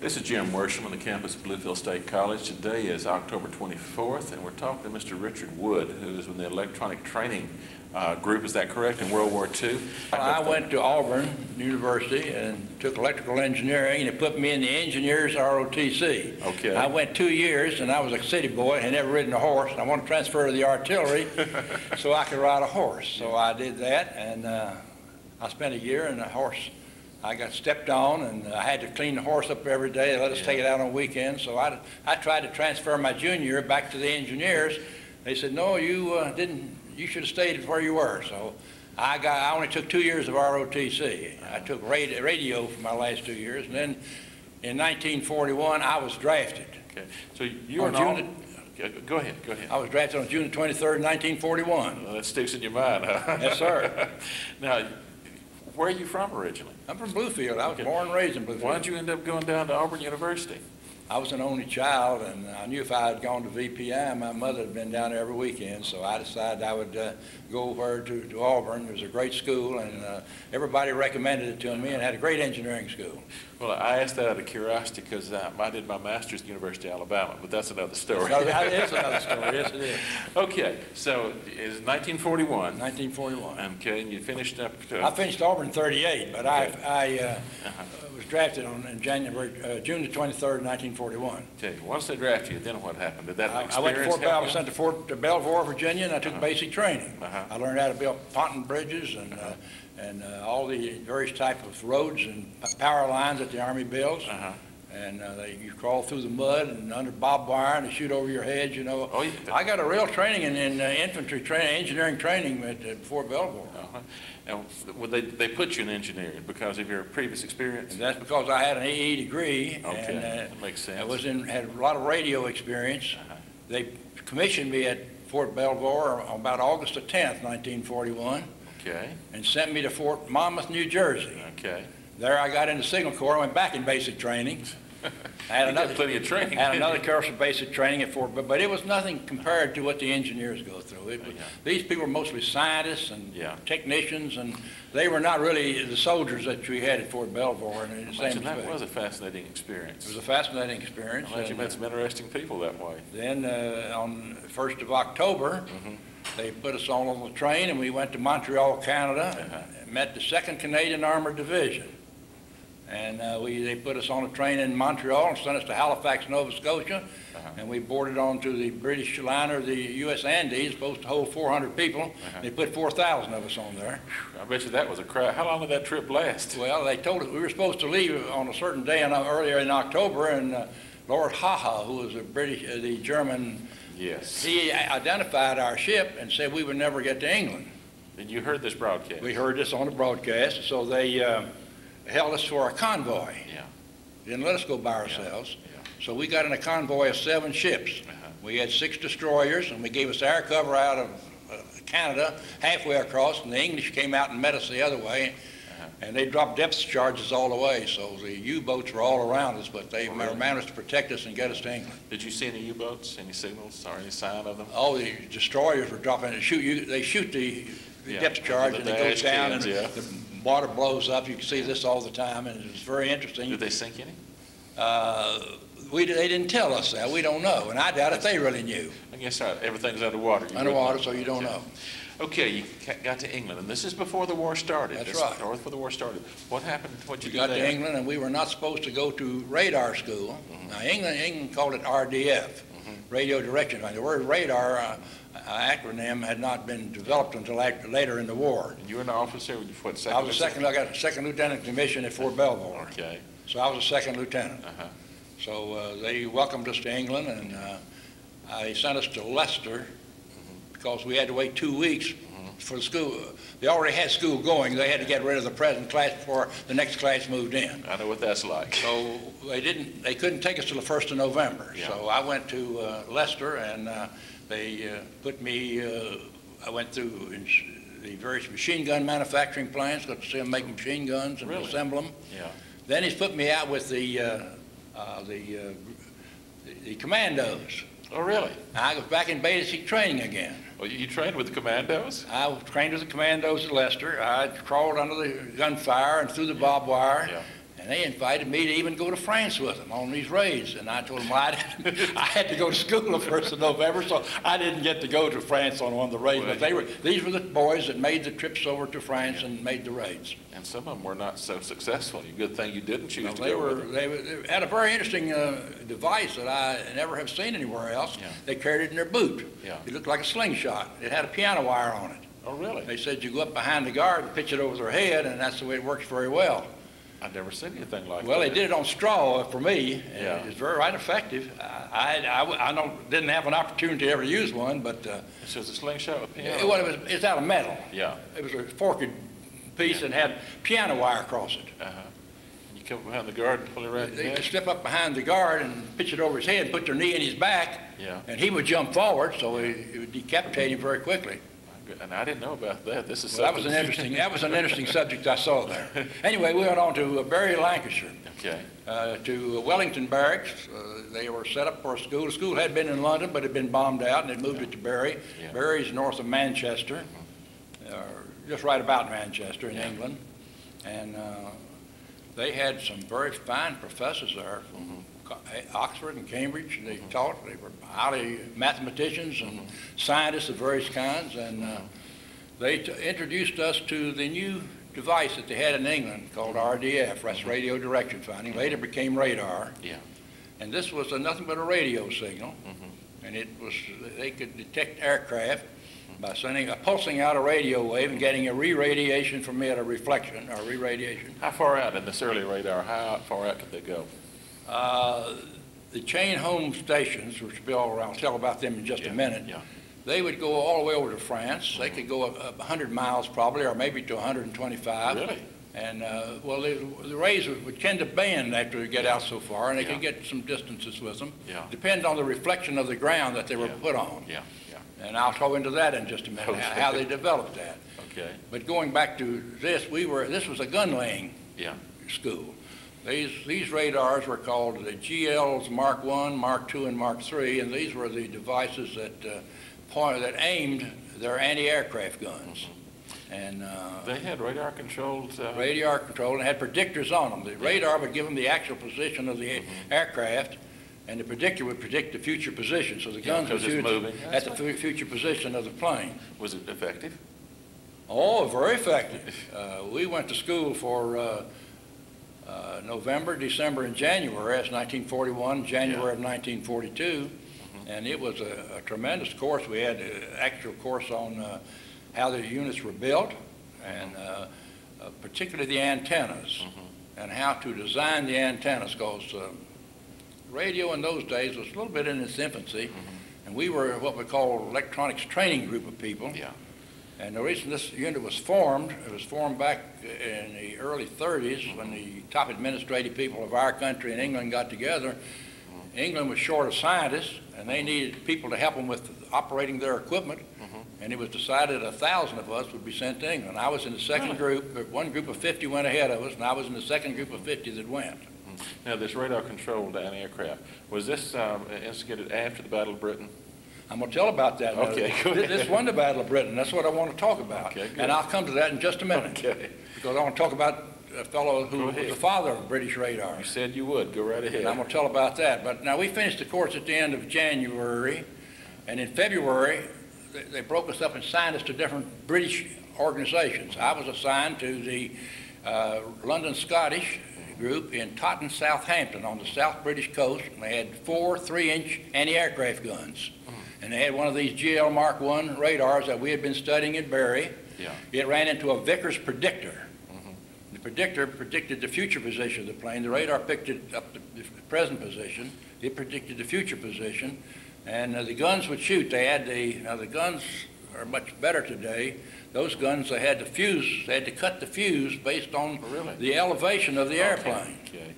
This is Jim Worsham on the campus of Bluefield State College. Today is October 24th, and we're talking to Mr. Richard Wood, who is in the electronic training group. Is that correct, in World War II? I went to Auburn University and took electrical engineering, and it put me in the engineers ROTC. Okay. I went 2 years, and I was a city boy and had never ridden a horse. I wanted to transfer to the artillery so I could ride a horse. So I did that, and I spent a year in a horse. I got stepped on, and I had to clean the horse up every day. They let us take it out on weekends. So I tried to transfer my junior year back to the engineers. They said, no, you didn't. You should have stayed where you were. So I only took 2 years of ROTC. I took radio for my last 2 years, and then in 1941 I was drafted. Okay. So you were Go ahead. I was drafted on June 23rd, 1941. Well, that sticks in your mind, huh? Yes, sir. Now, where are you from originally? I'm from Bluefield. I was born and raised in Bluefield. Why did you end up going down to Auburn University? I was an only child, and I knew if I had gone to VPI, my mother had been down there every weekend, so I decided I would go over to Auburn. It was a great school, and everybody recommended it to me, and had a great engineering school. Well, I asked that out of curiosity because I did my master's at the University of Alabama, but that's another story. That is another story, yes it is. Okay, so it's 1941. 1941. Okay, and you finished up to... I finished Auburn in 38, but okay. I was drafted on June the 23rd, 1941. Okay, once they drafted you, then what happened? Did that experience I went to Fort help I was sent to Belvoir, Virginia, and I took basic training. I learned how to build pontoon bridges and all the various types of roads and power lines that the Army builds. And you crawl through the mud and under barbed wire and they shoot over your head, you know. Oh, yeah. I got a real training in infantry training, engineering training at Fort Belvoir. And well, they put you in engineering because of your previous experience? And that's because I had an AE degree. Okay, and, that makes sense. I had a lot of radio experience. They commissioned me at Fort Belvoir on about August the 10th, 1941. Okay. And sent me to Fort Monmouth, New Jersey. Okay. There I got into Signal Corps. I went back in basic training. I had plenty of training. Had another course of basic training at Fort, but it was nothing compared to what the engineers go through. These people were mostly scientists and technicians, and they were not really the soldiers that we had at Fort Belvoir. That was a fascinating experience. It was a fascinating experience. I'm glad you met some interesting people that way. Then on the 1st of October, they put us all on the train, and we went to Montreal, Canada, and met the 2nd Canadian Armored Division. And they put us on a train in Montreal and sent us to Halifax, Nova Scotia, and we boarded onto the British liner, the U.S. Andes, supposed to hold 400 people. They put 4,000 of us on there. I bet you that was a crowd. How long did that trip last? Well, they told us we were supposed to leave on a certain day earlier in October, and Lord Haha, who was the German, he identified our ship and said we would never get to England. And you heard this broadcast? We heard this on the broadcast, so they held us for a convoy. Didn't let us go by ourselves. So we got in a convoy of 7 ships. We had 6 destroyers, and we gave us air cover out of Canada halfway across, and the English came out and met us the other way, and they dropped depth charges all the way, so the U-boats were all around us, but they managed to protect us and get us to England. Did you see any U-boats, any signals, or any sign of them? Oh, the destroyers were dropping. They shoot the depth charge, and it goes down, and the water blows up. You can see this all the time, and it's very interesting. Did they sink any? They didn't tell us that. We don't know, and I doubt if they really knew. I guess everything's underwater. Underwater, so you don't know. Okay, you got to England, and this is before the war started. That's right. Before the war started. What happened? What you got to England, and we were not supposed to go to radar school. Now, England called it RDF, Radio Direction. The word radar acronym had not been developed until later in the war. And you were an officer? What, second? I was I got a 2nd lieutenant commission at Fort Belvoir. Okay. So I was a 2nd lieutenant. So they welcomed us to England, and they sent us to Leicester because we had to wait 2 weeks for the school. They already had school going. They had to get rid of the present class before the next class moved in. I know what that's like. So they couldn't take us till the 1st of November. So I went to Leicester, and they put me, I went through the various machine gun manufacturing plants, got to see them making machine guns and assemble them. Then he's put me out with the commandos. Oh, really? I was back in basic training again. Well, you trained with the commandos? I was trained with the commandos at Leicester. I crawled under the gunfire and through the barbed wire, And they invited me to even go to France with them on these raids. And I told them I had to go to school the 1st of November, so I didn't get to go to France on one of the raids. But these were the boys that made the trips over to France and made the raids. And some of them were not so successful. Good thing you didn't choose to They go with them. they had a very interesting device that I never have seen anywhere else. Yeah. They carried it in their boot. Yeah. It looked like a slingshot. It had a piano wire on it. Oh, really? They said you go up behind the guard and pitch it over their head, and that's the way it works very well. I've never seen anything like that. Well, they did it on straw for me. And Yeah. it was right effective. I didn't have an opportunity to ever use one, but So it's a slingshot with piano? it's out of metal. Yeah. It was a forked piece and had piano wire across it. Uh-huh. And you come up behind the guard and pull it right in the They neck? could step up behind the guard and pitch it over his head, put their knee in his back, Yeah. and he would jump forward, so it would decapitate him very quickly. And I didn't know about that. This is Well, that was an interesting subject I saw there. Anyway, we went on to Bury, Lancashire, Okay. to Wellington Barracks. They were set up for a school. The school had been in London, but had been bombed out, and they moved it to Bury. Yeah. Bury's north of Manchester, just right about Manchester in Yeah. England. And they had some very fine professors there from Oxford and Cambridge. They taught. They were highly mathematicians and scientists of various kinds. And they introduced us to the new device that they had in England called RDF, that's radio direction finding. Later became radar. Yeah. And this was nothing but a radio signal. And they could detect aircraft by pulsing out a radio wave and getting a re-radiation from it, a reflection or re-radiation. How far out in this early radar, how far out could they go? The chain home stations, which I'll tell about them in just a minute, Yeah. they would go all the way over to France. They could go 100 miles probably, or maybe to 125. Really? And, well, the rays would tend to bend after they get out so far, and they Yeah. could get some distances with them. Yeah. Depends on the reflection of the ground that they were Yeah. put on. Yeah. And I'll go into that in just a minute, Okay. how they developed that. Okay. But going back to this, this was a gun laying Yeah. school. These radars were called the GLs Mark I, Mark II, and Mark III, and these were the devices that aimed their anti-aircraft guns. And They had radar controlled. radar control and had predictors on them. The radar would give them the actual position of the aircraft, and the predictor would predict the future position. So the guns would 'cause it's shoot moving. at the future position of the plane. Was it effective? Oh, very effective. We went to school for November, December, and January. That's 1941, January of 1942. And it was a tremendous course. We had an actual course on how the units were built, and particularly the antennas, and how to design the antennas, because radio in those days was a little bit in its infancy, and we were what we call electronics training group of people. Yeah. And the reason this unit was formed, it was formed back in the early 30s when the top administrative people of our country and England got together. England was short of scientists, and they needed people to help them with operating their equipment. And it was decided 1,000 of us would be sent to England. I was in the second group. One group of 50 went ahead of us, and I was in the second group of 50 that went. Now, this radar-controlled anti-aircraft, was this instigated after the Battle of Britain? I'm going to tell about that. Okay, go ahead. This won the Battle of Britain. That's what I want to talk about. Okay, good. And I'll come to that in just a minute. Okay. Because I want to talk about a fellow who Go was ahead. the father of British radar. You said you would. Go right ahead. And I'm going to tell about that. But now we finished the course at the end of January, and in February, they broke us up and signed us to different British organizations. I was assigned to the London Scottish group in Totton, Southampton, on the South British coast. And they had 4 3-inch anti-aircraft guns. And they had one of these GL Mark I radars that we had been studying at Bury. Yeah. It ran into a Vickers predictor. The predictor predicted the future position of the plane. The radar picked it up to the present position. It predicted the future position. And the guns would shoot. They had the guns are much better today. Those guns, they had to cut the fuse based on Really? the elevation of the airplane. Okay.